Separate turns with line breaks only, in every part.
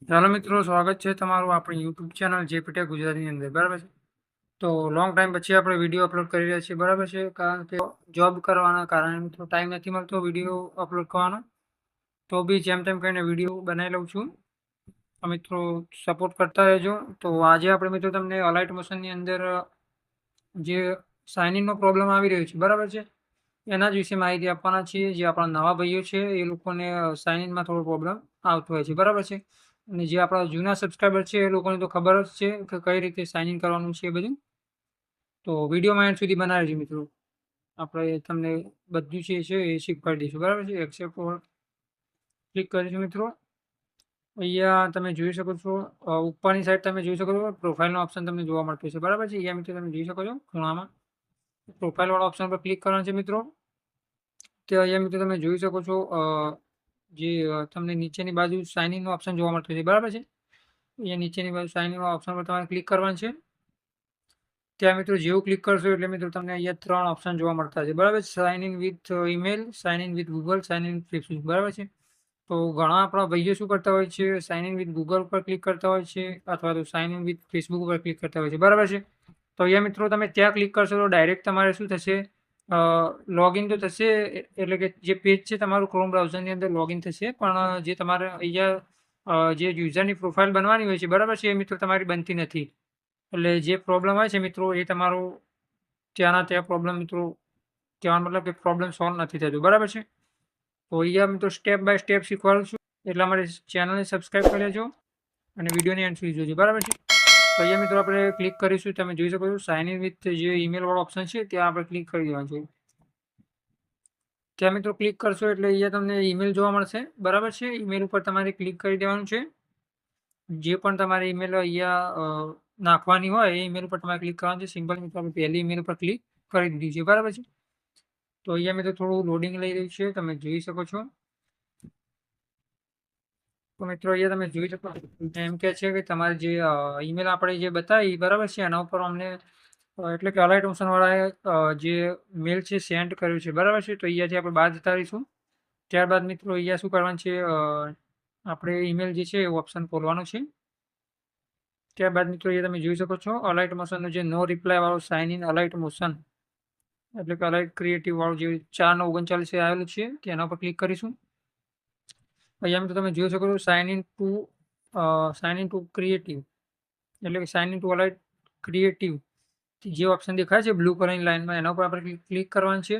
ચાલો મિત્રો, સ્વાગત છે તમારું આપણી યુટ્યુબ ચેનલ જેપીટેક ગુજરાતીની અંદર, બરાબર છે. તો લોંગ ટાઈમ પછી આપણે વિડીયો અપલોડ કરી રહ્યા છીએ, બરાબર છે. કારણ કે જોબ કરવાના કારણે મિત્રો ટાઈમ નથી મળતો વિડીયો અપલોડ કરવાનો. તો બી જેમ તેમ કરીને વિડીયો બનાવી લઉં છું. તો મિત્રો સપોર્ટ કરતા રહેજો. તો આજે આપણે મિત્રો તમને અલાઇટ મોશનની અંદર જે સાઇન ઇનનો પ્રોબ્લેમ આવી રહ્યો છે, બરાબર છે, એના જ વિશે માહિતી આપવાના છીએ. જે આપણા નવા ભાઈઓ છે એ લોકોને સાઇન ઇનમાં થોડો પ્રોબ્લેમ આવતો હોય છે, બરાબર છે. અને જે આપણા જૂના સબસ્ક્રાઈબર છે એ લોકોને તો ખબર જ છે કે કઈ રીતે સાઇન ઇન કરવાનું છે એ બધું. તો વિડીયોમાં એન્ડ સુધી બનાવી છે મિત્રો. આપણે તમને બધું જે છે એ શીખવાડી દઈશું, બરાબર છે. એક્સેપ્ટ પર ક્લિક કરીશું મિત્રો. અહીંયા તમે જોઈ શકો છો, ઉપરની સાઈડ તમે જોઈ શકો છો પ્રોફાઇલનો ઓપ્શન તમને જોવા મળતો છે, બરાબર છે. અહીંયા મિત્રો તમે જોઈ શકો છો ખૂણામાં પ્રોફાઇલ વાળા ઓપ્શન પર ક્લિક કરવાનું છે મિત્રો. તો અહીંયા મિત્રો તમે જોઈ શકો છો જે તમને નીચેની બાજુ સાઇન ઇનનો ઓપ્શન જોવા મળતો છે, બરાબર છે. અહીંયા નીચેની બાજુ સાઇન ઇન ઓપ્શન પર તમારે ક્લિક કરવાનું છે. ત્યાં મિત્રો જેવું ક્લિક કરશો એટલે મિત્રો તમને અહીંયા 3 ઓપ્શન જોવા મળતા છે, બરાબર છે. Sign in with email, sign in with Google, sign in with Facebook, બરાબર છે. તો ઘણા આપણા ભાઈઓ શું કરતા હોય છે, સાઇન ઇન વિથ ગૂગલ ઉપર ક્લિક કરતા હોય છે અથવા તો સાઇન ઇન વિથ ફેસબુક ઉપર ક્લિક કરતા હોય છે, બરાબર છે. તો અહીંયા મિત્રો તમે ત્યાં ક્લિક કરશો તો ડાયરેક્ટ તમારે શું થશે, લોગિન તો થશે, એટલે કે જે પેજ છે તમારું ક્રોમ બ્રાઉઝરની અંદર લોગિન થશે, પણ જે તમારે અહીંયા જે યુઝરની પ્રોફાઇલ બનવાની હોય છે, બરાબર છે, એ મિત્રો તમારી બનતી નથી. એટલે જે પ્રોબ્લેમ હોય છે મિત્રો એ તમારો ત્યાંના ત્યાં પ્રોબ્લેમ મિત્રો, કહેવાનો મતલબ કે પ્રોબ્લેમ સોલ્વ નથી થતો, બરાબર છે. તો અહીંયા મિત્રો સ્ટેપ બાય સ્ટેપ શીખવાડું છું, એટલે અમારી ચેનલને સબસ્ક્રાઈબ કરી લેજો અને વિડીયોની એન્ડ સુધી જોજો, બરાબર છે. તો અહીંયા મિત્રો આપણે ક્લિક કરીશું, તમે જોઈ શકો છો સાઇન ઇન વિથ જે ઈમેલ વાળો ઓપ્શન છે ત્યાં આપણે ક્લિક કરી દેવાનું છે. ત્યાં મિત્રો ક્લિક કરશો એટલે અહીંયા તમને ઈમેલ જોવા મળશે, બરાબર છે. ઈમેલ ઉપર તમારે ક્લિક કરી દેવાનું છે. જે પણ તમારી ઈમેલ અહીંયા નાખવાની હોય એ ઈમેલ ઉપર તમારે ક્લિક કરવાનું છે. સિમ્પલ મિત્રો આપણે પહેલી ઈમેલ ઉપર ક્લિક કરી દીધી છે, બરાબર છે. તો અહીંયા મિત્રો થોડું લોડિંગ લઈ રહ્યું છે, તમે જોઈ શકો છો. તો મિત્રો અહીંયા તમે જોઈ શકો એમ કે છે કે તમારે જે ઈમેલ આપણે જે બતાવી, બરાબર છે, એના ઉપર અમને એટલે કે અલાઇટ મોશન વાળાએ જે મેલ છે સેન્ડ કર્યું છે, બરાબર છે. તો અહીંયાથી આપણે બહાર જતા રહીશું. ત્યારબાદ મિત્રો અહીંયા શું કરવાનું છે, આપણે ઈમેલ જે છે એ ઓપ્શન ખોલવાનું છે. ત્યારબાદ મિત્રો અહીંયા તમે જોઈ શકો છો અલાઇટ મોશનનું જે નો રિપ્લાય વાળું સાઇન ઇન અલાઇટ મોશન, એટલે કે અલાઇટ ક્રિએટિવ વાળું જે 4/39 આવેલું છે તેના પર ક્લિક કરીશું. અહીંયા મિત્રો તમે જોઈ શકો છો સાઇન ઇન ટુ ક્રિએટિવ, એટલે કે સાઇન ઇન ટુ અલાઇટ ક્રિએટિવ જે ઓપ્શન દેખાય છે બ્લુ કલરની લાઇનમાં, એના ઉપર આપણે ક્લિક કરવાનું છે.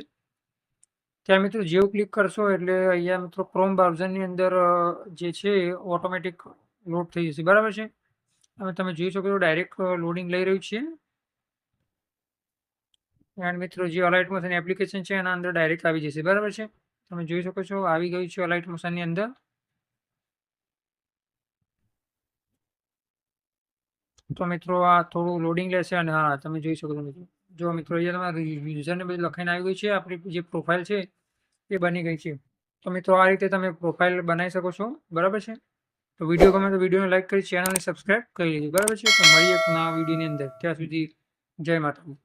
ત્યાં મિત્રો જેવું ક્લિક કરશો એટલે અહીંયા મિત્રો ક્રોમ બ્રાઉઝરની અંદર જે છે ઓટોમેટિક લોડ થઈ જશે, બરાબર છે. હવે તમે જોઈ શકો છો ડાયરેક્ટ લોડિંગ લઈ રહ્યું છે. એન્ડ મિત્રો જે અલાઇટ મોશન એપ્લિકેશન છે એના અંદર ડાયરેક્ટ આવી જશે, બરાબર છે. તમે જોઈ શકો છો આવી ગયું છે અલાઇટ મોશનની અંદર. તો મિત્રો આ થોડું લોડિંગ લેશે અને હા તમે જોઈ શકો છો મિત્રો. જો મિત્રો અહીંયા તમારા યુઝરને બધું લખાઈને આવી ગયું છે, આપણી જે પ્રોફાઇલ છે એ બની ગઈ છે. તો મિત્રો આ રીતે તમે પ્રોફાઇલ બનાવી શકો છો, બરાબર છે. તો વિડીયો ગમે તો વિડીયોને લાઈક કરી ચેનલને સબસ્ક્રાઈબ કરી લેજો, બરાબર છે. તો મળીએ એક નવા વિડીયોની અંદર. ત્યાં સુધી જય માતા.